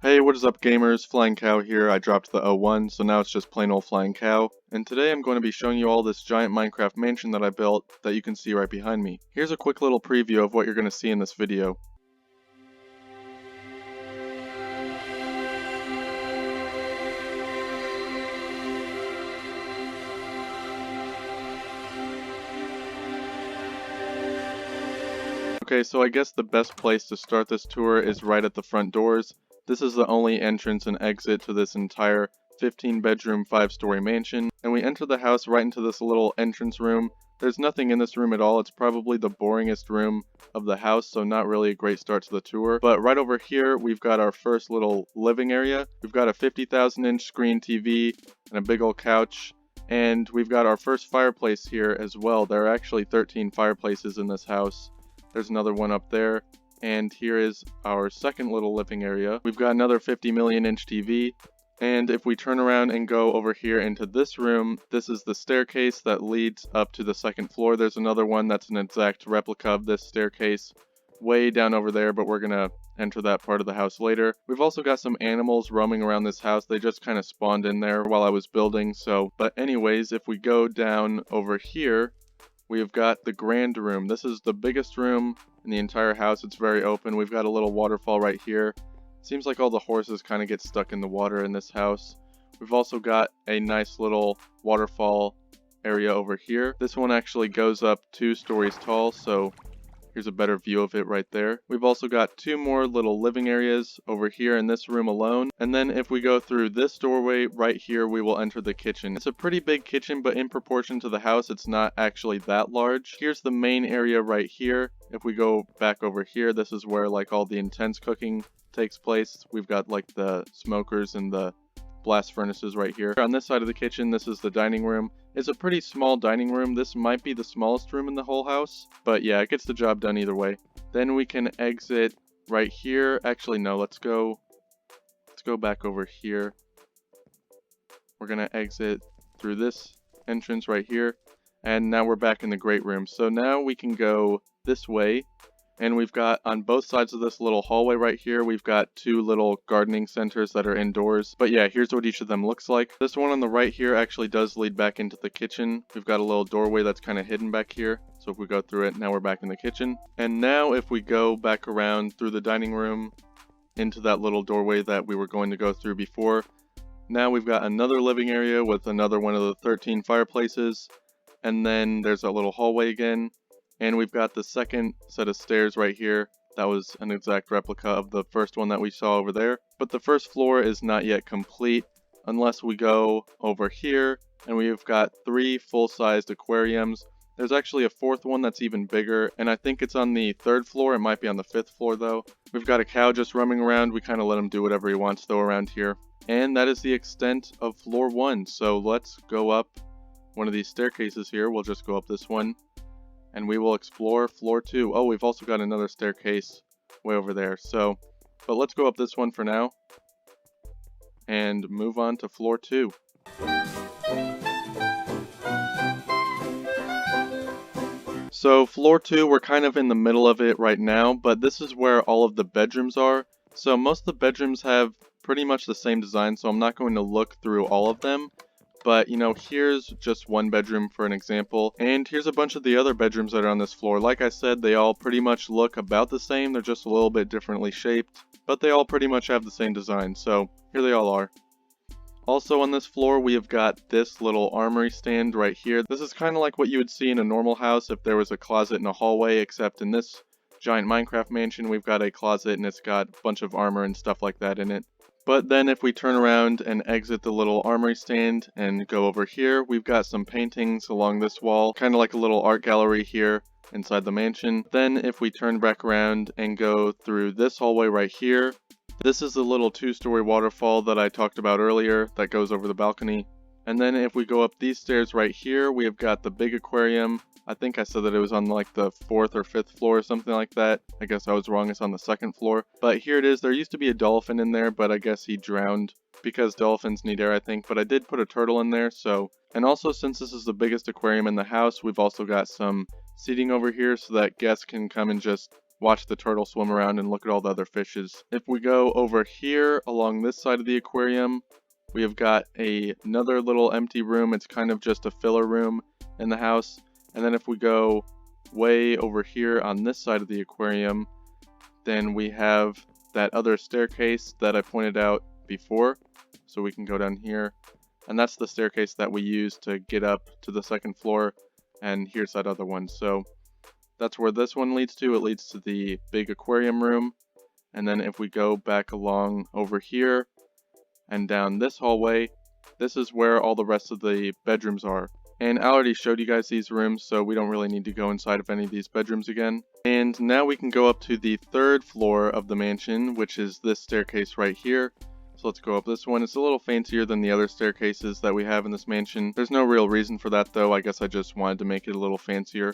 Hey, what is up gamers? FlyingCow here. I dropped the 01, so now it's just plain old FlyingCow. And today I'm going to be showing you all this giant Minecraft mansion that I built that you can see right behind me. Here's a quick little preview of what you're going to see in this video. Okay, so I guess the best place to start this tour is right at the front doors. This is the only entrance and exit to this entire 15-bedroom, 5-story mansion, and we enter the house right into this little entrance room. There's nothing in this room at all. It's probably the boringest room of the house, so not really a great start to the tour. But right over here, we've got our first little living area. We've got a 50,000-inch screen TV and a big old couch. And we've got our first fireplace here as well. There are actually 13 fireplaces in this house. There's another one up there, and here is our second little living area. We've got another 50 million inch TV, and if we turn around and go over here into this room, this is the staircase that leads up to the second floor. There's another one that's an exact replica of this staircase way down over there, but we're gonna enter that part of the house later. We've also got some animals roaming around this house. They just kind of spawned in there while I was building, but anyways, if we go down over here, we've got the grand room. This is the biggest room in the entire house. It's very open. We've got a little waterfall right here. Seems like all the horses kind of get stuck in the water in this house. We've also got a nice little waterfall area over here. This one actually goes up 2 stories tall, so here's a better view of it right there. We've also got 2 more little living areas over here in this room alone. And then if we go through this doorway right here, we will enter the kitchen. It's a pretty big kitchen, but in proportion to the house, it's not actually that large. Here's the main area right here. If we go back over here, this is where like all the intense cooking takes place. We've got like the smokers and the blast furnaces right here. On this side of the kitchen, this is the dining room. It's a pretty small dining room. This might be the smallest room in the whole house, but yeah, it gets the job done either way. Then we can exit right here. Actually, no, let's go back over here. We're gonna exit through this entrance right here, and now we're back in the great room. So now we can go this way. And we've got on both sides of this little hallway right here, we've got 2 little gardening centers that are indoors. But yeah, here's what each of them looks like. This one on the right here actually does lead back into the kitchen. We've got a little doorway that's kind of hidden back here. So if we go through it, now we're back in the kitchen. And now if we go back around through the dining room into that little doorway that we were going to go through before, now we've got another living area with another one of the 13 fireplaces. And then there's that little hallway again. And we've got the second set of stairs right here. That was an exact replica of the first one that we saw over there. But the first floor is not yet complete unless we go over here, and we've got 3 full-sized aquariums. There's actually a 4th one that's even bigger, and I think it's on the 3rd floor. It might be on the 5th floor though. We've got a cow just roaming around. We kind of let him do whatever he wants though around here. And that is the extent of floor 1. So let's go up one of these staircases here. We'll just go up this one, and we will explore floor 2. Oh, we've also got another staircase way over there. But let's go up this one for now and move on to floor 2. So floor 2, we're kind of in the middle of it right now, but this is where all of the bedrooms are. So most of the bedrooms have pretty much the same design, so I'm not going to look through all of them. But, you know, here's just one bedroom for an example, and here's a bunch of the other bedrooms that are on this floor. Like I said, they all pretty much look about the same. They're just a little bit differently shaped, but they all pretty much have the same design, so here they all are. Also on this floor, we have got this little armory stand right here. This is kind of like what you would see in a normal house if there was a closet in a hallway, except in this giant Minecraft mansion, we've got a closet and it's got a bunch of armor and stuff like that in it. But then if we turn around and exit the little armory stand and go over here, we've got some paintings along this wall, kind of like a little art gallery here inside the mansion. Then if we turn back around and go through this hallway right here, this is the little 2-story waterfall that I talked about earlier that goes over the balcony. And then if we go up these stairs right here, we have got the big aquarium. I think I said that it was on like the 4th or 5th floor or something like that. I guess I was wrong, it's on the 2nd floor. But here it is. There used to be a dolphin in there, but I guess he drowned because dolphins need air, I think. But I did put a turtle in there, so. And also, since this is the biggest aquarium in the house, we've also got some seating over here so that guests can come and just watch the turtle swim around and look at all the other fishes. If we go over here along this side of the aquarium, we have got another little empty room. It's kind of just a filler room in the house. And then if we go way over here on this side of the aquarium, then we have that other staircase that I pointed out before. So we can go down here. And that's the staircase that we use to get up to the second floor. And here's that other one. So that's where this one leads to. It leads to the big aquarium room. And then if we go back along over here and down this hallway, this is where all the rest of the bedrooms are. And I already showed you guys these rooms, so we don't really need to go inside of any of these bedrooms again. And now we can go up to the third floor of the mansion, which is this staircase right here. So let's go up this one. It's a little fancier than the other staircases that we have in this mansion. There's no real reason for that though. I guess I just wanted to make it a little fancier.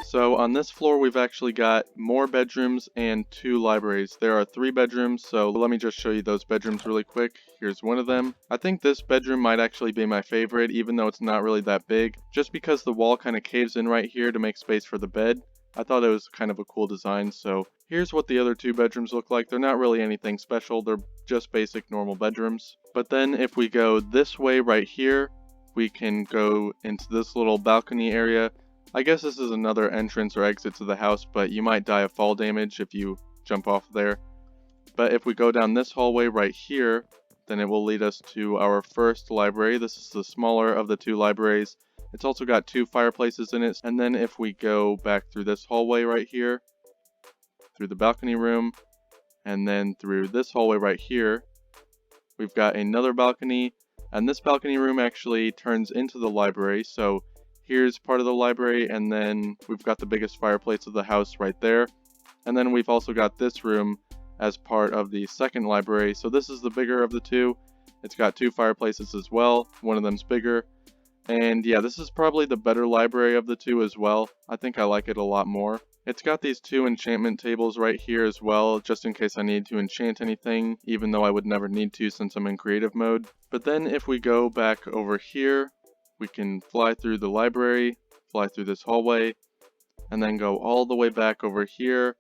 So on this floor we've actually got more bedrooms and 2 libraries. There are 3 bedrooms, so let me just show you those bedrooms really quick. Here's one of them. I think this bedroom might actually be my favorite, even though it's not really that big, just because the wall kind of caves in right here to make space for the bed. I thought it was kind of a cool design. So here's what the other 2 bedrooms look like. They're not really anything special, they're just basic normal bedrooms. But then if we go this way right here, we can go into this little balcony area. I guess this is another entrance or exit to the house, but you might die of fall damage if you jump off there. But if we go down this hallway right here, then it will lead us to our first library. This is the smaller of the 2 libraries. It's also got 2 fireplaces in it. And then if we go back through this hallway right here, through the balcony room, and then through this hallway right here, we've got another balcony. And this balcony room actually turns into the library. So here's part of the library, and then we've got the biggest fireplace of the house right there. And then we've also got this room as part of the second library. So this is the bigger of the 2. It's got 2 fireplaces as well. One of them's bigger. And yeah, this is probably the better library of the 2 as well. I think I like it a lot more. It's got these 2 enchantment tables right here as well, just in case I need to enchant anything, even though I would never need to since I'm in creative mode. But then if we go back over here, we can fly through the library, fly through this hallway, and then go all the way back over here.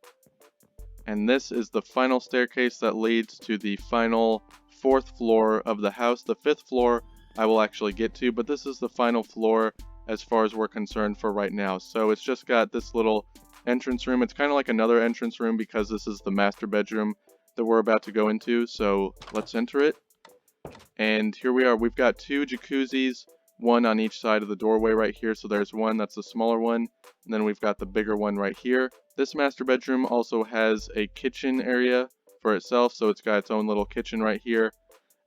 And this is the final staircase that leads to the final 4th floor of the house. The 5th floor I will actually get to, but this is the final floor as far as we're concerned for right now. So it's just got this little entrance room. It's kind of like another entrance room because this is the master bedroom that we're about to go into. So let's enter it. And here we are. We've got 2 jacuzzis, one on each side of the doorway right here. So there's one, that's the smaller one. And then we've got the bigger one right here. This master bedroom also has a kitchen area for itself. So it's got its own little kitchen right here.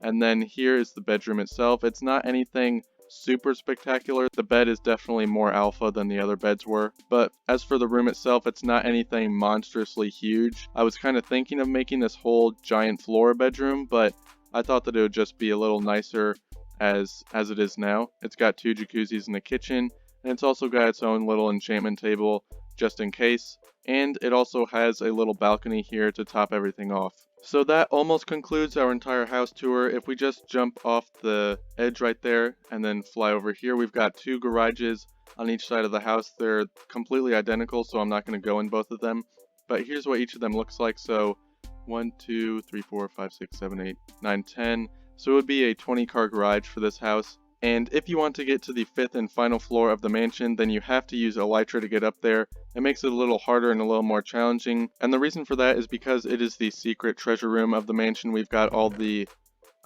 And then here is the bedroom itself. It's not anything super spectacular. The bed is definitely more alpha than the other beds were. But as for the room itself, it's not anything monstrously huge. I was kind of thinking of making this whole giant floor bedroom, but I thought that it would just be a little nicer as it is now. It's got 2 jacuzzis in the kitchen, and it's also got its own little enchantment table just in case. And it also has a little balcony here to top everything off. So that almost concludes our entire house tour. If we just jump off the edge right there and then fly over here, we've got 2 garages on each side of the house. They're completely identical, so I'm not going to go in both of them. But here's what each of them looks like. So 1, 2, 3, 4, 5, 6, 7, 8, 9, 10. So it would be a 20-car garage for this house. And if you want to get to the 5th and final floor of the mansion, then you have to use Elytra to get up there. It makes it a little harder and a little more challenging. And the reason for that is because it is the secret treasure room of the mansion. We've got all the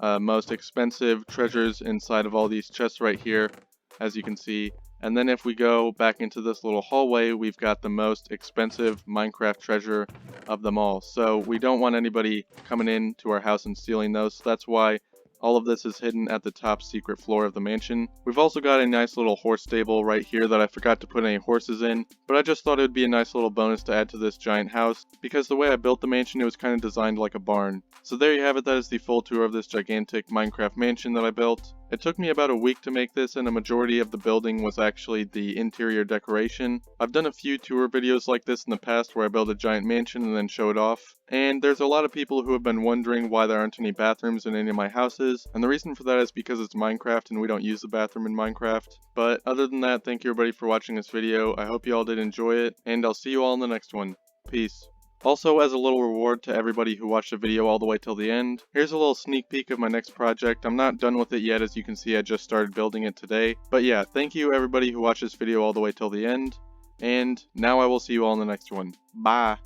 most expensive treasures inside of all these chests right here, as you can see. And then if we go back into this little hallway, we've got the most expensive Minecraft treasure of them all. So we don't want anybody coming into our house and stealing those. So that's why all of this is hidden at the top secret floor of the mansion. We've also got a nice little horse stable right here that I forgot to put any horses in, but I just thought it would be a nice little bonus to add to this giant house, because the way I built the mansion, it was kind of designed like a barn. So there you have it, that is the full tour of this gigantic Minecraft mansion that I built. It took me about a week to make this, and a majority of the building was actually the interior decoration. I've done a few tour videos like this in the past where I build a giant mansion and then show it off, and there's a lot of people who have been wondering why there aren't any bathrooms in any of my houses, and the reason for that is because it's Minecraft and we don't use the bathroom in Minecraft. But other than that, thank you everybody for watching this video. I hope you all did enjoy it, and I'll see you all in the next one. Peace. Also, as a little reward to everybody who watched the video all the way till the end, here's a little sneak peek of my next project. I'm not done with it yet, as you can see I just started building it today. But yeah, thank you everybody who watched this video all the way till the end, and now I will see you all in the next one. Bye!